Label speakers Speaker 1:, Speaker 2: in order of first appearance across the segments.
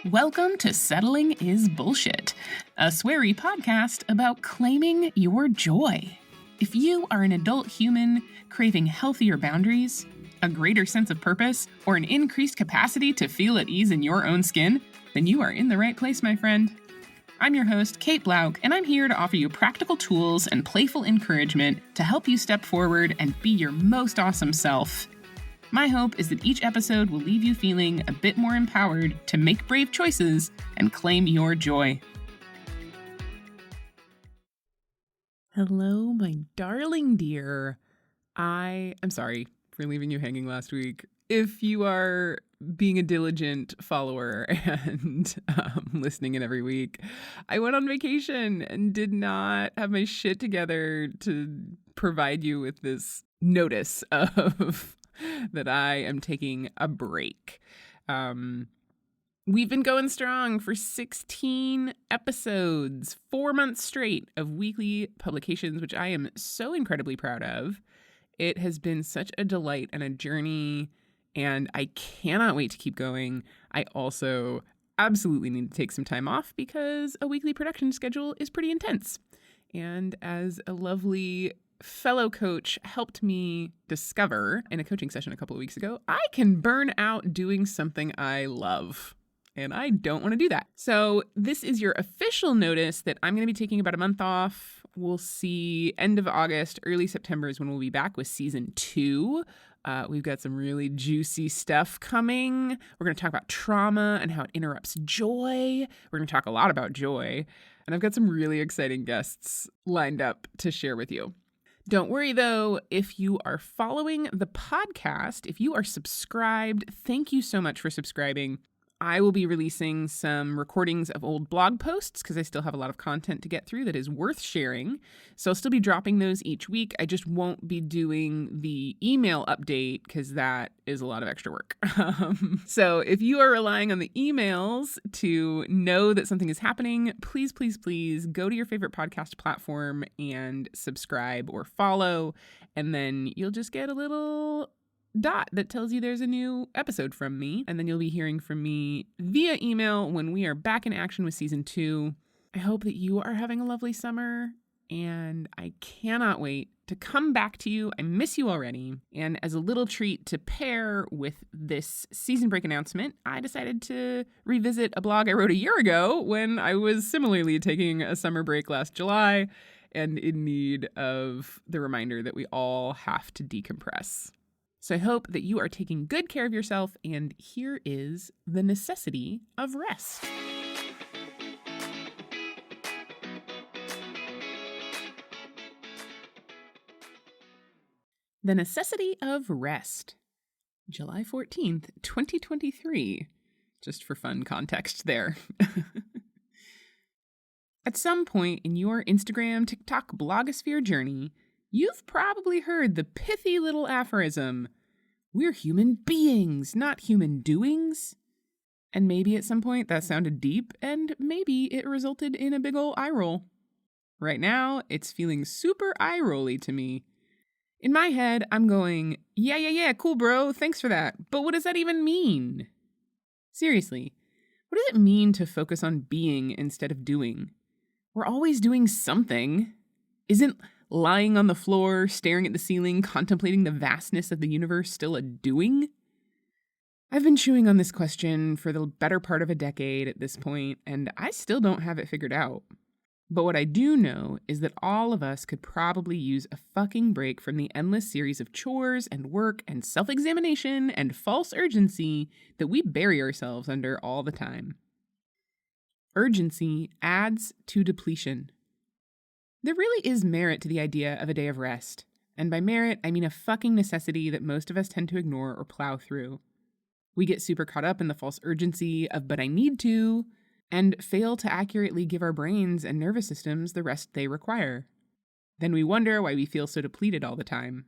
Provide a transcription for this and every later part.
Speaker 1: Welcome to Settling is Bullshit, a sweary podcast about claiming your joy. If you are an adult human craving healthier boundaries, a greater sense of purpose, or an increased capacity to feel at ease in your own skin, then you are in the right place, my friend. I'm your host, Kate Blauk, and I'm here to offer you practical tools and playful encouragement to help you step forward and be your most awesome self. My hope is that each episode will leave you feeling a bit more empowered to make brave choices and claim your joy. Hello, my darling dear. I am sorry for leaving you hanging last week. If you are being a diligent follower and listening in every week, I went on vacation and did not have my shit together to provide you with this notice of that I am taking a break. We've been going strong for 16 episodes, 4 months straight of weekly publications, which I am so incredibly proud of. It has been such a delight and a journey, and I cannot wait to keep going. I also absolutely need to take some time off because a weekly production schedule is pretty intense. And as a lovely fellow coach helped me discover in a coaching session a couple of weeks ago, I can burn out doing something I love. And I don't want to do that. So this is your official notice that I'm going to be taking about a month off. We'll see end of August, early September is when we'll be back with season 2. We've got some really juicy stuff coming. We're going to talk about trauma and how it interrupts joy. We're going to talk a lot about joy. And I've got some really exciting guests lined up to share with you. Don't worry, though, if you are following the podcast, if you are subscribed, thank you so much for subscribing. I will be releasing some recordings of old blog posts because I still have a lot of content to get through that is worth sharing. So I'll still be dropping those each week. I just won't be doing the email update because that is a lot of extra work. So if you are relying on the emails to know that something is happening, please, please, please go to your favorite podcast platform and subscribe or follow. And then you'll just get a little dot that tells you there's a new episode from me, and then you'll be hearing from me via email when we are back in action with season 2. I hope that you are having a lovely summer, and I cannot wait to come back to you. I miss you already, and as a little treat to pair with this season break announcement, I decided to revisit a blog I wrote a year ago when I was similarly taking a summer break last July and in need of the reminder that we all have to decompress. So I hope that you are taking good care of yourself, and here is the necessity of rest. The necessity of rest. July 14th, 2023. Just for fun context there. At some point in your Instagram, TikTok, blogosphere journey, you've probably heard the pithy little aphorism, "We're human beings, not human doings." And maybe at some point that sounded deep, and maybe it resulted in a big ol' eye roll. Right now, it's feeling super eye-rolly to me. In my head, I'm going, yeah, cool bro, thanks for that. But what does that even mean? Seriously, what does it mean to focus on being instead of doing? We're always doing something. Isn't lying on the floor, staring at the ceiling, contemplating the vastness of the universe still a doing? I've been chewing on this question for the better part of a decade at this point, and I still don't have it figured out. But what I do know is that all of us could probably use a fucking break from the endless series of chores and work and self-examination and false urgency that we bury ourselves under all the time. Urgency adds to depletion. There really is merit to the idea of a day of rest. And by merit, I mean a fucking necessity that most of us tend to ignore or plow through. We get super caught up in the false urgency of, but I need to, and fail to accurately give our brains and nervous systems the rest they require. Then we wonder why we feel so depleted all the time.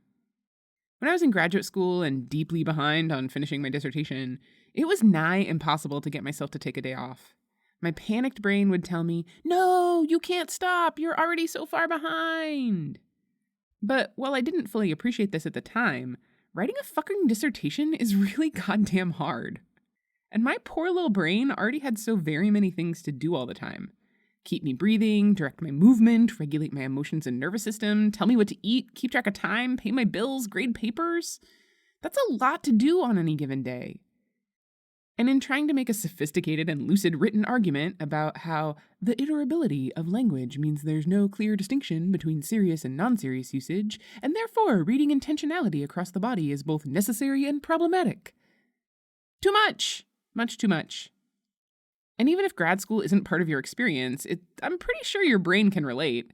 Speaker 1: When I was in graduate school and deeply behind on finishing my dissertation, it was nigh impossible to get myself to take a day off. My panicked brain would tell me, "No, you can't stop. You're already so far behind." But while I didn't fully appreciate this at the time, writing a fucking dissertation is really goddamn hard. And my poor little brain already had so very many things to do all the time. Keep me breathing, direct my movement, regulate my emotions and nervous system, tell me what to eat, keep track of time, pay my bills, grade papers. That's a lot to do on any given day. And in trying to make a sophisticated and lucid written argument about how the iterability of language means there's no clear distinction between serious and non-serious usage, and therefore reading intentionality across the body is both necessary and problematic. Too much! Much too much. And even if grad school isn't part of your experience, I'm pretty sure your brain can relate.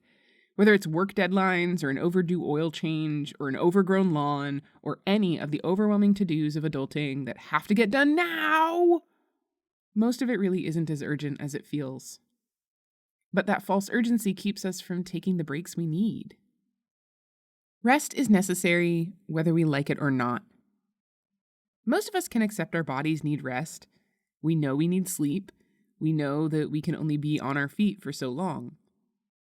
Speaker 1: Whether it's work deadlines or an overdue oil change or an overgrown lawn or any of the overwhelming to-dos of adulting that have to get done now, most of it really isn't as urgent as it feels. But that false urgency keeps us from taking the breaks we need. Rest is necessary whether we like it or not. Most of us can accept our bodies need rest. We know we need sleep. We know that we can only be on our feet for so long.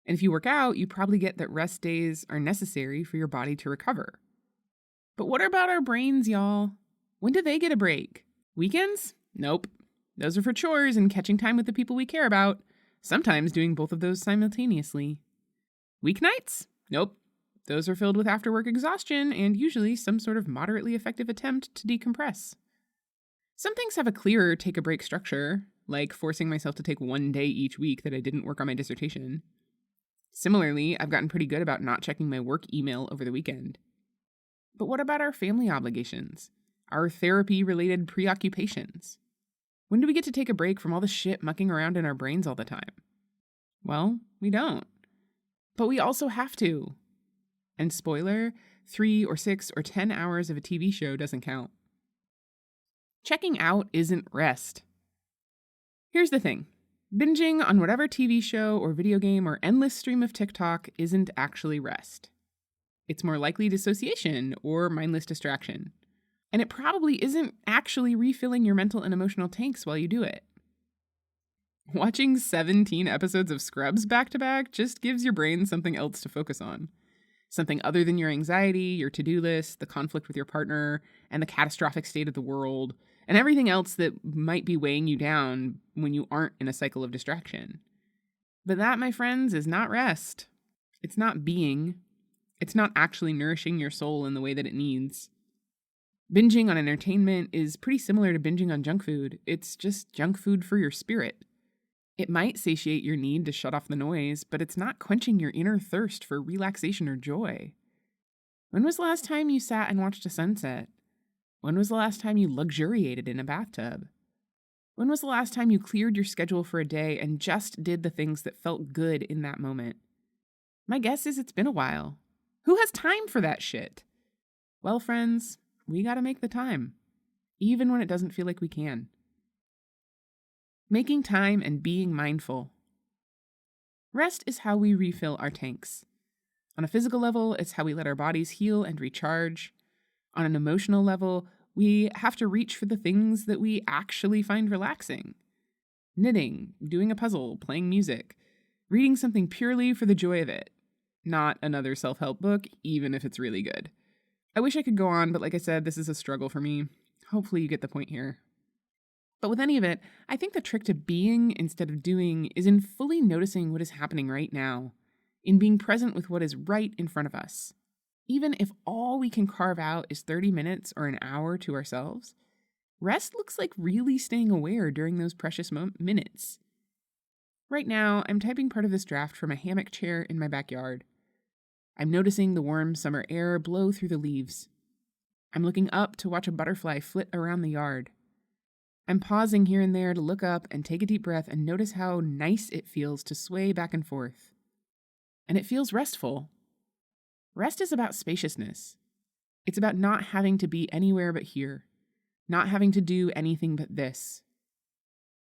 Speaker 1: And if you work out, you probably get that rest days are necessary for your body to recover. But what about our brains, y'all? When do they get a break? Weekends? Nope. Those are for chores and catching time with the people we care about, sometimes doing both of those simultaneously. Weeknights? Nope. Those are filled with after-work exhaustion and usually some sort of moderately effective attempt to decompress. Some things have a clearer take-a-break structure, like forcing myself to take one day each week that I didn't work on my dissertation. Similarly, I've gotten pretty good about not checking my work email over the weekend. But what about our family obligations? Our therapy-related preoccupations? When do we get to take a break from all the shit mucking around in our brains all the time? Well, we don't. But we also have to. And spoiler, 3 or 6 or 10 hours of a TV show doesn't count. Checking out isn't rest. Here's the thing. Binging on whatever TV show or video game or endless stream of TikTok isn't actually rest. It's more likely dissociation or mindless distraction. And it probably isn't actually refilling your mental and emotional tanks while you do it. Watching 17 episodes of Scrubs back to back just gives your brain something else to focus on. Something other than your anxiety, your to-do list, the conflict with your partner, and the catastrophic state of the world, and everything else that might be weighing you down when you aren't in a cycle of distraction. But that, my friends, is not rest. It's not being. It's not actually nourishing your soul in the way that it needs. Binging on entertainment is pretty similar to binging on junk food. It's just junk food for your spirit. It might satiate your need to shut off the noise, but it's not quenching your inner thirst for relaxation or joy. When was the last time you sat and watched a sunset? When was the last time you luxuriated in a bathtub? When was the last time you cleared your schedule for a day and just did the things that felt good in that moment? My guess is it's been a while. Who has time for that shit? Well, friends, we gotta make the time, even when it doesn't feel like we can. Making time and being mindful. Rest is how we refill our tanks. On a physical level, it's how we let our bodies heal and recharge. On an emotional level, we have to reach for the things that we actually find relaxing. Knitting, doing a puzzle, playing music, reading something purely for the joy of it. Not another self-help book, even if it's really good. I wish I could go on, but like I said, this is a struggle for me. Hopefully you get the point here. But with any of it, I think the trick to being instead of doing is in fully noticing what is happening right now, in being present with what is right in front of us. Even if all we can carve out is 30 minutes or an hour to ourselves, rest looks like really staying aware during those precious minutes. Right now, I'm typing part of this draft from a hammock chair in my backyard. I'm noticing the warm summer air blow through the leaves. I'm looking up to watch a butterfly flit around the yard. I'm pausing here and there to look up and take a deep breath and notice how nice it feels to sway back and forth. And it feels restful. Rest is about spaciousness. It's about not having to be anywhere but here, not having to do anything but this.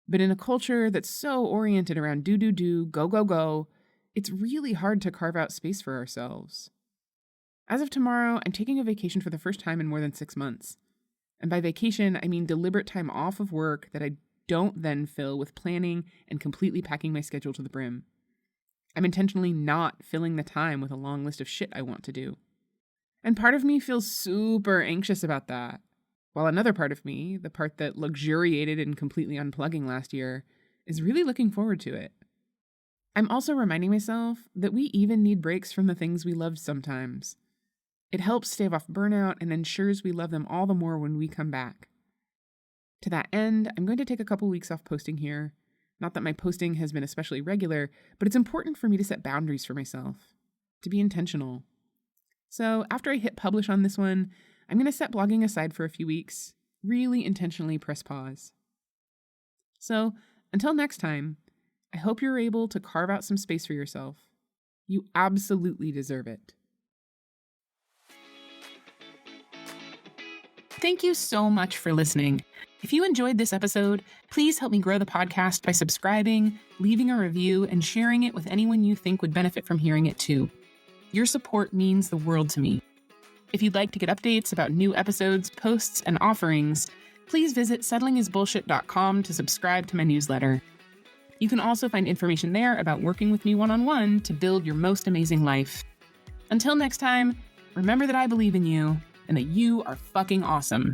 Speaker 1: But in a culture that's so oriented around do, go, it's really hard to carve out space for ourselves. As of tomorrow, I'm taking a vacation for the first time in more than 6 months. And by vacation, I mean deliberate time off of work that I don't then fill with planning and completely packing my schedule to the brim. I'm intentionally not filling the time with a long list of shit I want to do. And part of me feels super anxious about that. While another part of me, the part that luxuriated in completely unplugging last year, is really looking forward to it. I'm also reminding myself that we even need breaks from the things we loved sometimes. It helps stave off burnout and ensures we love them all the more when we come back. To that end, I'm going to take a couple weeks off posting here. Not that my posting has been especially regular, but it's important for me to set boundaries for myself, to be intentional. So after I hit publish on this one, I'm going to set blogging aside for a few weeks, really intentionally press pause. So until next time, I hope you're able to carve out some space for yourself. You absolutely deserve it. Thank you so much for listening. If you enjoyed this episode, please help me grow the podcast by subscribing, leaving a review, and sharing it with anyone you think would benefit from hearing it too. Your support means the world to me. If you'd like to get updates about new episodes, posts, and offerings, please visit settlingisbullshit.com to subscribe to my newsletter. You can also find information there about working with me one-on-one to build your most amazing life. Until next time, remember that I believe in you and that you are fucking awesome.